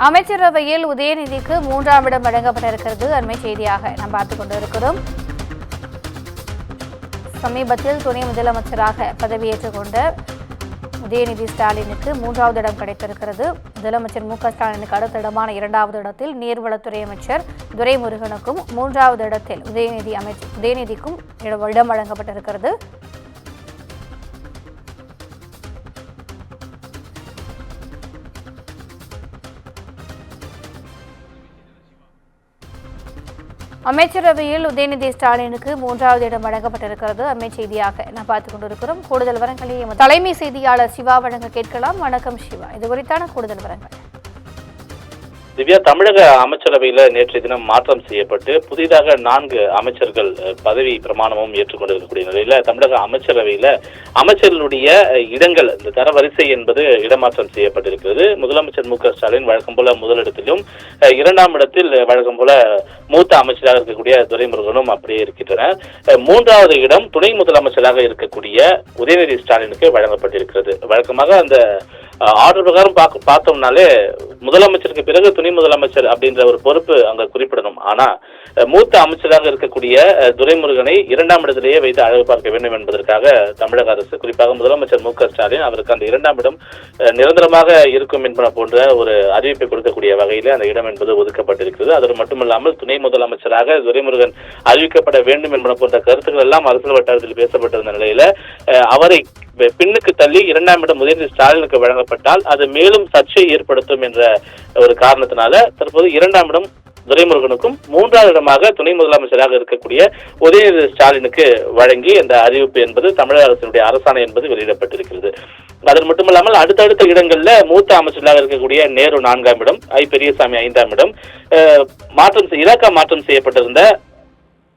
அமைச்சரவையில் உதயநிதிக்கு 3ஆம் இடம் வழங்கப்பட்டிருக்கிறது. அண்மை செய்தியாக நாம் பார்த்துக் கொண்டிருக்கிறோம். சமீபத்தில் துணை முதலமைச்சராக பதவியேற்றுக் கொண்ட உதயநிதி ஸ்டாலினுக்கு 3வது இடம் கிடைத்திருக்கிறது. முதலமைச்சர் மு.க.ஸ்டாலினுக்கு அடுத்த இடமான 2வது இடத்தில் நீர்வளத்துறை அமைச்சர் துரைமுருகனுக்கும் 3வது இடத்தில் உதயநிதிக்கும் இடம் வழங்கப்பட்டிருக்கிறது. அமைச்சரவையில் உதயநிதி ஸ்டாலினுக்கு 3வது இடம் வழங்கப்பட்டிருக்கிறது. அண்மை செய்தியாக நாம் பார்த்துக் கொண்டிருக்கிறோம். கூடுதல் விவரங்களை தலைமை செய்தியாளர் சிவா வழங்க கேட்கலாம். வணக்கம் சிவா, இது குறித்தான கூடுதல் விவரங்கள். திவ்யா, தமிழக அமைச்சரவையில நேற்றைய தினம் மாற்றம் செய்யப்பட்டு புதிதாக 4 அமைச்சர்கள் பதவி பிரமாணமும் ஏற்றுக்கொண்டிருக்கக்கூடிய நிலையில தமிழக அமைச்சரவையில அமைச்சர்களுடைய இடங்கள் இந்த தரவரிசை என்பது இடமாற்றம் செய்யப்பட்டிருக்கிறது. முதலமைச்சர் மு.க.ஸ்டாலின் வழக்கம் போல முதலிடத்திலும் 2ஆம் இடத்தில் வழக்கம் போல மூத்த அமைச்சராக இருக்கக்கூடிய துரைமுருகனும் அப்படியே இருக்கின்றனர். 3வது இடம் துணை முதலமைச்சராக இருக்கக்கூடிய உதயநிதி ஸ்டாலினுக்கு வழங்கப்பட்டிருக்கிறது. வழக்கமாக அந்த ஆர்டர் பிரகாரம் பார்த்தோம்னாலே முதலமைச்சருக்கு பிறகு துணை முதலமைச்சர் அப்படின்ற ஒரு பொறுப்பு அங்க குறிப்பிடணும். ஆனா மூத்த அமைச்சராக இருக்கக்கூடிய துரைமுருகனை 2ஆம் இடத்திலேயே வைத்து அழகு பார்க்க வேண்டும் என்பதற்காக தமிழக அரசு, குறிப்பாக முதலமைச்சர் மு.க.ஸ்டாலின் அவருக்கு அந்த 2ஆம் இடம் நிரந்தரமாக இருக்கும் என்பன போன்ற ஒரு அறிவிப்பை கொடுக்கக்கூடிய வகையில அந்த இடம் என்பது ஒதுக்கப்பட்டிருக்கிறது. அது மட்டுமல்லாமல் துணை முதலமைச்சராக துரைமுருகன் அறிவிக்கப்பட வேண்டும் என்பன போன்ற கருத்துக்கள் எல்லாம் அரசியல் வட்டாரத்தில் பேசப்பட்டிருந்த நிலையில அவரை பின்னுக்கு தள்ளி 2ஆம் இடம் உதயநிதி ஸ்டாலினுக்கு வழங்கப்பட்டால் அது மேலும் சர்ச்சை ஏற்படுத்தும் என்ற ஒரு காரணத்தினால தற்போது 2ஆம் இடம் துரைமுருகனுக்கும் 3வது இடமாக துணை முதலமைச்சராக இருக்கக்கூடிய உதயநிதி ஸ்டாலினுக்கு வழங்கி அந்த அறிவிப்பு என்பது தமிழக அரசினுடைய அரசாணை என்பது வெளியிடப்பட்டிருக்கிறது. அது மட்டுமல்லாமல் அடுத்தடுத்த இடங்கள்ல மூத்த அமைச்சர்களாக இருக்கக்கூடிய நேரு 4ஆம் இடம், பெரியசாமி 5ஆம் இடம், இலாக்கா மாற்றம் செய்யப்பட்டிருந்த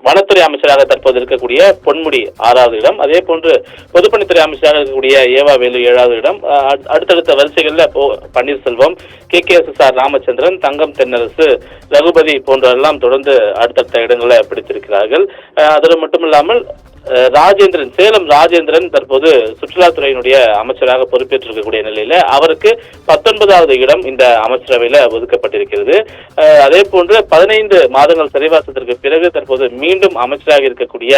வனத்துறை அமைச்சராக தற்போது இருக்கக்கூடிய பொன்முடி 6வது இடம், அதே போன்று பொதுப்பணித்துறை அமைச்சராக இருக்கக்கூடிய ஏவாவேலு 7வது இடம், அடுத்தடுத்த வரிசைகள்ல பன்னீர்செல்வம், KKSSR ராமச்சந்திரன், தங்கம் தென்னரசு, ரகுபதி போன்றவரெல்லாம் தொடர்ந்து அடுத்தடுத்த இடங்களை பிடித்திருக்கிறார்கள். அது மட்டுமில்லாமல் சேலம் ராஜேந்திரன் தற்போது சுற்றுலாத்துறையினுடைய அமைச்சராக பொறுப்பேற்றிருக்கக்கூடிய நிலையில அவருக்கு 19வது இடம் இந்த அமைச்சரவையில ஒதுக்கப்பட்டிருக்கிறது. அதே போன்று 15 மாதங்கள் சிறைவாசத்திற்கு பிறகு தற்போது மீண்டும் அமைச்சராக இருக்கக்கூடிய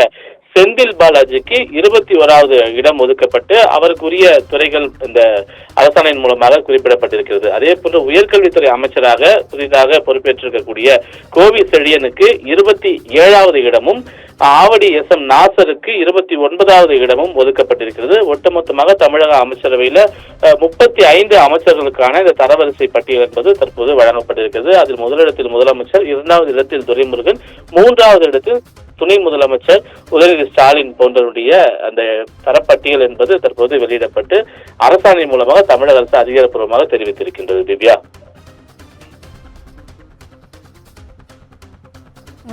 செந்தில் பாலாஜிக்கு 21வது இடம் ஒதுக்கப்பட்டு அவருக்குரிய துறைகள் இந்த அரசாணையின் மூலமாக குறிப்பிடப்பட்டிருக்கிறது. அதே போன்று உயர்கல்வித்துறை அமைச்சராக புதிதாக பொறுப்பேற்றிருக்கக்கூடிய கோவி செழியனுக்கு 27வது இடமும், ஆவடி SM நாசருக்கு 29வது இடமும் ஒதுக்கப்பட்டிருக்கிறது. ஒட்டுமொத்தமாக தமிழக அமைச்சரவையில 35 அமைச்சர்களுக்கான இந்த தரவரிசை பட்டியல் என்பது தற்போது வழங்கப்பட்டிருக்கிறது. அதில் முதலிடத்தில் முதலமைச்சர், 2வது இடத்தில் துரைமுருகன், 3வது இடத்தில் துணை முதலமைச்சர் உதயநிதி ஸ்டாலின் போன்றவருடைய அந்த தரப்பட்டியல் என்பது தற்போது வெளியிடப்பட்டு அரசாணை மூலமாக தமிழக அரசு அதிகாரப்பூர்வமாக தெரிவித்திருக்கின்றது. திவ்யா,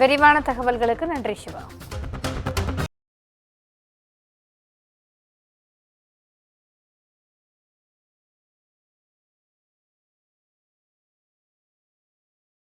விரிவான தகவல்களுக்கு நன்றி சிவா.